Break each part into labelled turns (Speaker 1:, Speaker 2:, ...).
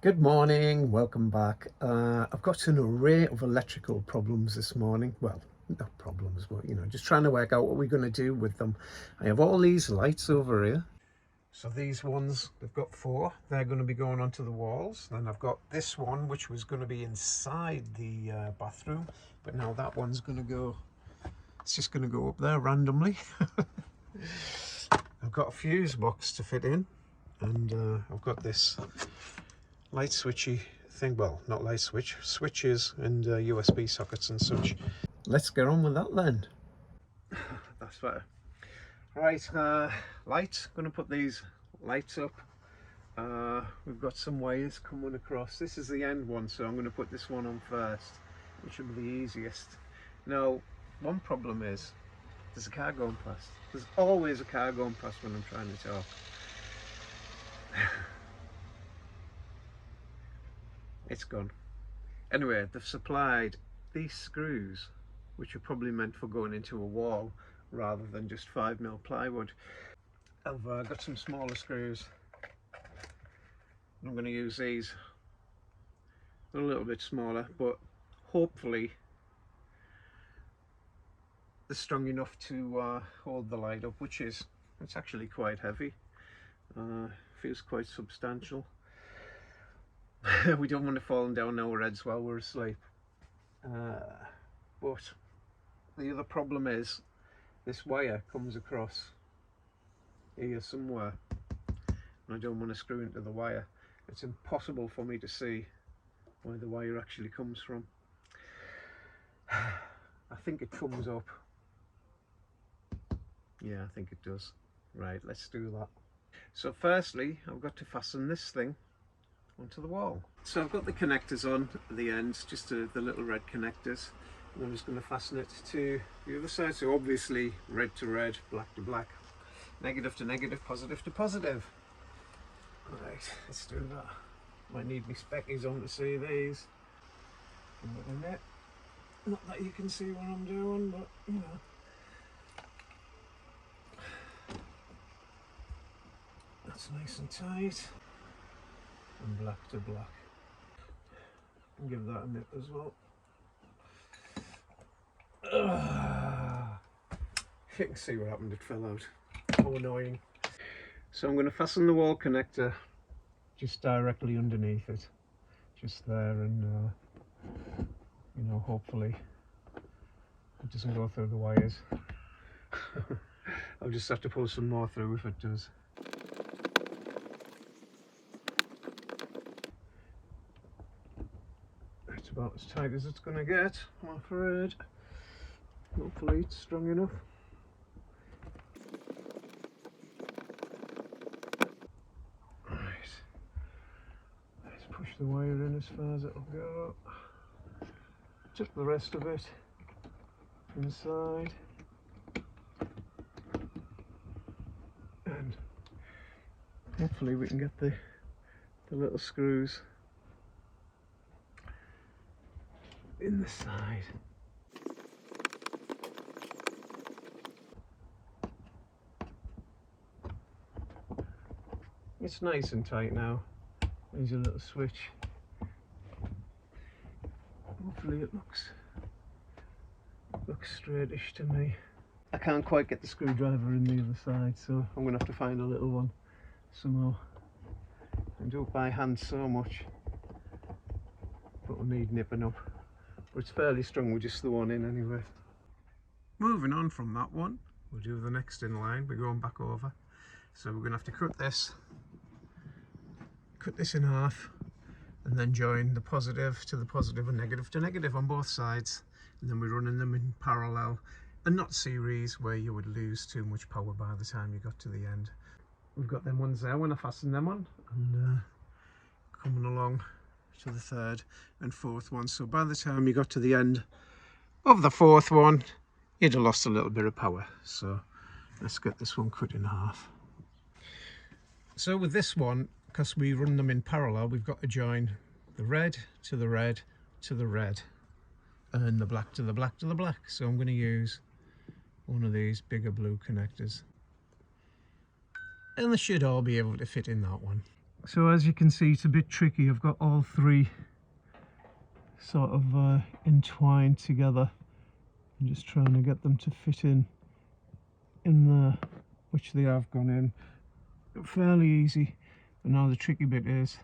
Speaker 1: Good morning, welcome back. I've got an array of electrical problems this morning. Well, not problems, but just trying to work out what we're going to do with them. I have all these lights over here. So these ones, they've got four. They're going to be going onto the walls. Then I've got this one, which was going to be inside the bathroom. But now that one's going to go, it's just going to go up there randomly. I've got a fuse box to fit in. And I've got this light switchy thing, well, not light switch, switches and USB sockets and such. Let's get on with that then. That's better. Right, lights, going to put these lights up. We've got some wires coming across. This is the end one, so I'm going to put this one on first, which will be the easiest. Now, one problem is, there's a car going past. There's always a car going past when I'm trying to talk. It's gone. Anyway, they've supplied these screws, which are probably meant for going into a wall rather than just 5mm plywood. I've got some smaller screws. I'm going to use these. They're a little bit smaller, but hopefully they're strong enough to hold the light up, which is, it's actually quite heavy. Feels quite substantial. We don't want it falling down our heads while we're asleep. But the other problem is this wire comes across here somewhere and I don't want to screw into the wire. It's impossible for me to see where the wire actually comes from. I think it comes up. Yeah, I think it does. Right, let's do that. So firstly, I've got to fasten this thing onto the wall. So I've got the connectors on at the ends, just the little red connectors, and I'm just going to fasten it to the other side. So obviously red to red, black to black, negative to negative, positive to positive. Right, let's do that. Might need my speckies on to see these. Not that you can see what I'm doing, but you know. That's nice and tight. And black to black. And give that a nip as well. You can see what happened, it fell out. How annoying. So I'm going to fasten the wall connector just directly underneath it. Just there, and you know, hopefully it doesn't go through the wires. I'll just have to pull some more through if it does. It's about as tight as it's going to get, I'm afraid. Hopefully it's strong enough. Right, let's push the wire in as far as it'll go. Just the rest of it inside. And hopefully we can get the little screws in the side. It's nice and tight now. There's a little switch. Hopefully it looks straightish to me. I can't quite get the screwdriver in the other side, so I'm going to have to find a little one somehow. I do it by hand so much, but we'll need nipping up. But it's fairly strong with just the one in anyway. Moving on from that one, we'll do the next in line. We're going back over. So we're going to have to cut this in half, and then join the positive to the positive and negative to negative on both sides. And then we're running them in parallel and not series, where you would lose too much power by the time you got to the end. We've got them ones there when I fasten them on, and coming along to the third and fourth one. So by the time you got to the end of the fourth one, you'd have lost a little bit of power. So let's get this one cut in half. So with this one, because we run them in parallel, we've got to join the red to the red to the red, and the black to the black to the black. So I'm going to use one of these bigger blue connectors, and they should all be able to fit in that one. So as you can see, it's a bit tricky. I've got all three sort of entwined together. I'm just trying to get them to fit in there, which they have gone in fairly easy. But now the tricky bit is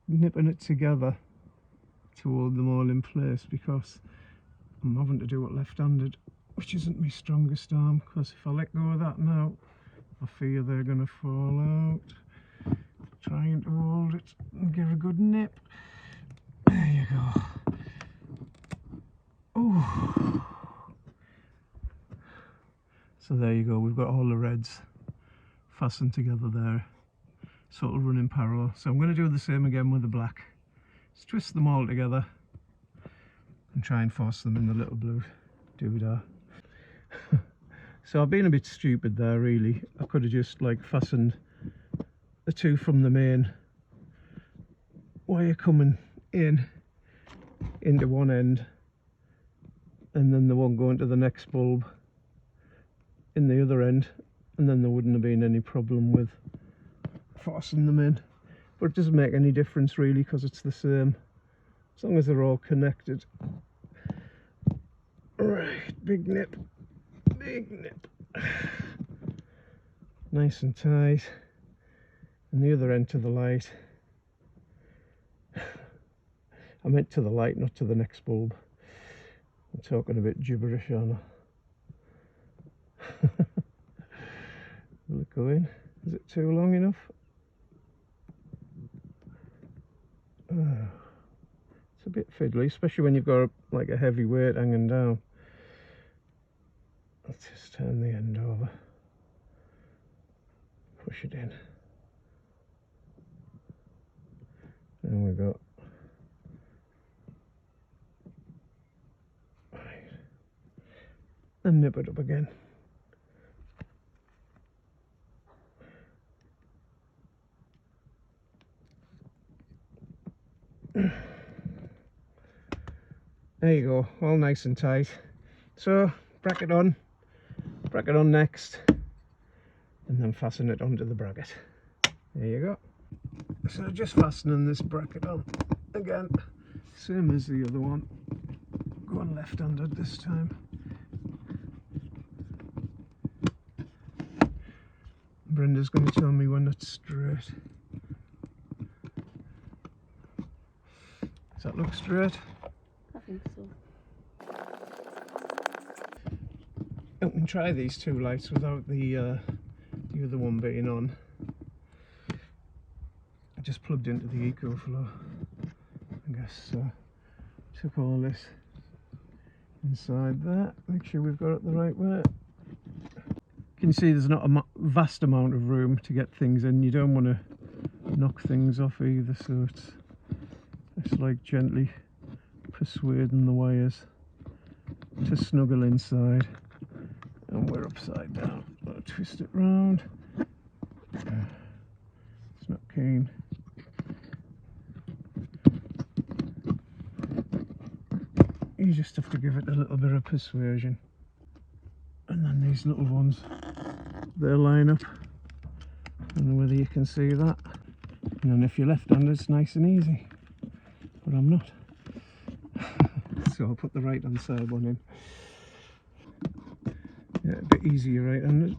Speaker 1: nipping it together to hold them all in place, because I'm having to do it left-handed, which isn't my strongest arm, because if I let go of that now, I fear they're going to fall out. Trying to hold it and give a good nip. There you go. Ooh. So there you go, we've got all the reds fastened together there, so it'll run in parallel. So I'm going to do the same again with the black. Just twist them all together and try and force them in the little blue doodah. So I've been a bit stupid there really. I could have just like fastened the two from the main wire coming in into one end, and then the one going to the next bulb in the other end, and then there wouldn't have been any problem with forcing them in. But it doesn't make any difference really, because it's the same as long as they're all connected. Right, big nip, big nip. Nice and tight, and the other end to the light. I meant to the light, not to the next bulb. I'm talking a bit gibberish, aren't I? Will it go in? Is it too long enough? It's a bit fiddly, especially when you've got like a heavy weight hanging down. Let's just turn the end over. Push it in. There we go. Right. And nip it up again. There you go, all nice and tight. So bracket on next, and then fasten it onto the bracket. There you go. So just fastening this bracket on again, same as the other one, going left-handed this time. Brenda's going to tell me when it's straight. Does that look straight?
Speaker 2: I think so.
Speaker 1: I can try these two lights without the other one being on. I just plugged into the EcoFlow. I guess took all this inside that. Make sure we've got it the right way. You can see there's not a vast amount of room to get things in. You don't want to knock things off either, so it's like gently persuading the wires to snuggle inside. And we're upside down. I'll twist it round. It's not keen. You just have to give it a little bit of persuasion. And then these little ones, they line up. I don't know whether you can see that. And then if you're left-handed, it's nice and easy. But I'm not. So I'll put the right-hand side one in. Yeah, a bit easier right-handed.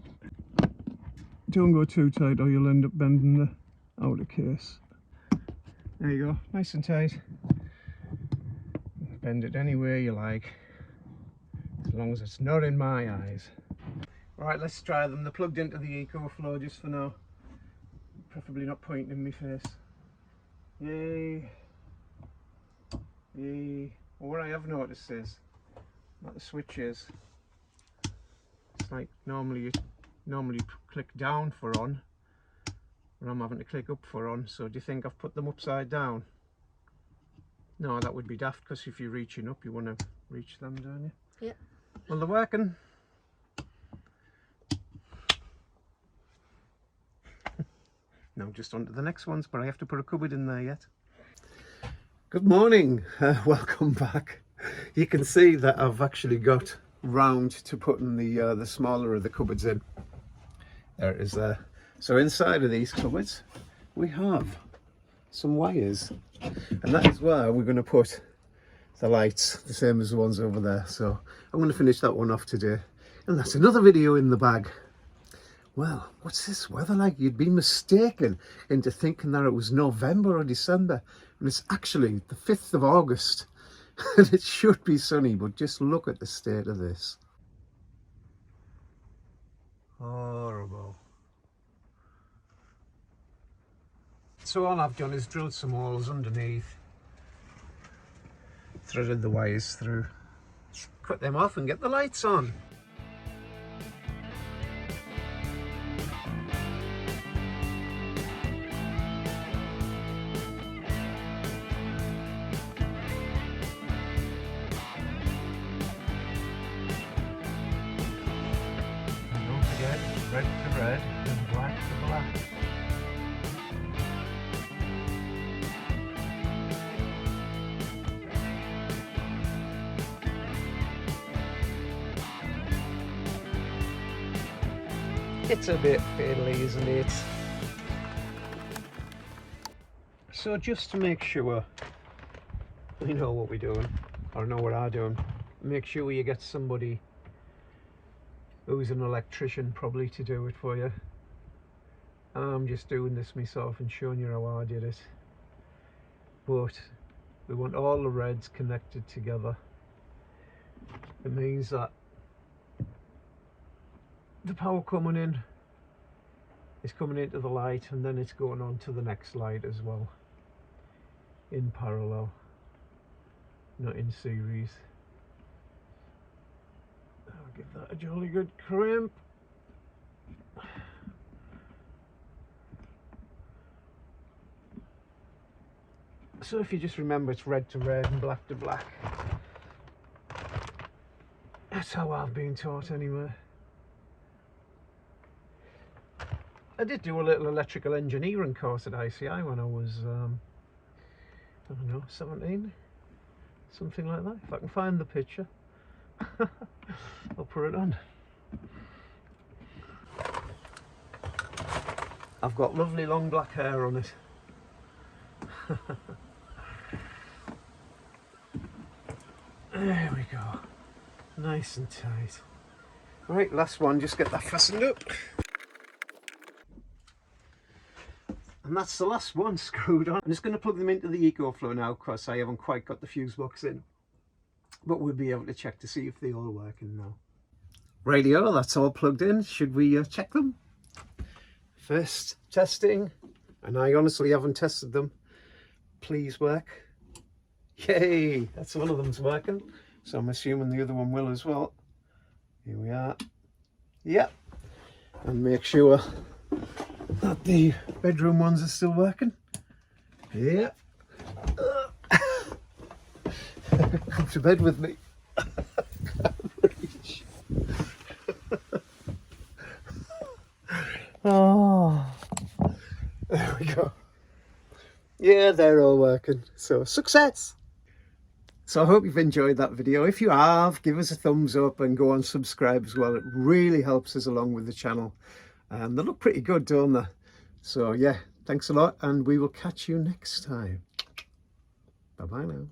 Speaker 1: Don't go too tight or you'll end up bending the outer case. There you go, nice and tight. Bend it any way you like, as long as it's not in my eyes. Right, let's try them. They're plugged into the EcoFlow just for now. Preferably not pointing in my face. Yay. Yay. Well, what I have noticed is that the switch is, it's like normally you click down for on, but I'm having to click up for on. So do you think I've put them upside down? No, that would be daft, because if you're reaching up, you want to reach them, don't you?
Speaker 2: Yeah.
Speaker 1: Well, they're working. Now just on to the next ones, but I have to put a cupboard in there yet. Good morning, welcome back. You can see that I've actually got round to putting the smaller of the cupboards in. There it is there. So inside of these cupboards we have some wires, and that is where we're going to put the lights, the same as the ones over there. So I'm going to finish that one off today, and that's another video in the bag. Well, what's this weather like? You'd be mistaken into thinking that it was November or December, and it's actually the 5th of August, and it should be sunny, but just look at the state of this. Horrible. So all I've done is drilled some holes underneath, threaded the wires through, cut them off and get the lights on. And don't forget, red to red and black to black. It's a bit fiddly, isn't it? So just to make sure we know what we're doing, or know what I'm doing, make sure you get somebody who's an electrician probably to do it for you. I'm just doing this myself and showing you how I did it. But we want all the reds connected together. It means that the power coming in is coming into the light, and then it's going on to the next light as well, in parallel, not in series. I'll give that a jolly good crimp. So if you just remember, it's red to red and black to black. That's how I've been taught anyway. I did do a little electrical engineering course at ICI when I was, I don't know, 17, something like that. If I can find the picture, I'll put it on. I've got lovely long black hair on it. There we go, nice and tight. Right, last one, just get that fastened up. And that's the last one screwed on. I'm just going to plug them into the EcoFlow now, because I haven't quite got the fuse box in. But we'll be able to check to see if they all working now. Radio, that's all plugged in. Should we check them? First testing, and I honestly haven't tested them. Please work. Yay, that's one of them's working. So I'm assuming the other one will as well. Here we are. Yep. And make sure that the bedroom ones are still working. Yeah. Come to bed with me. Can't reach. Oh, there we go. Yeah, they're all working. So success. So I hope you've enjoyed that video. If you have, give us a thumbs up and go on subscribe as well. It really helps us along with the channel. And they look pretty good, don't they? So yeah, thanks a lot, and we will catch you next time. Bye bye now.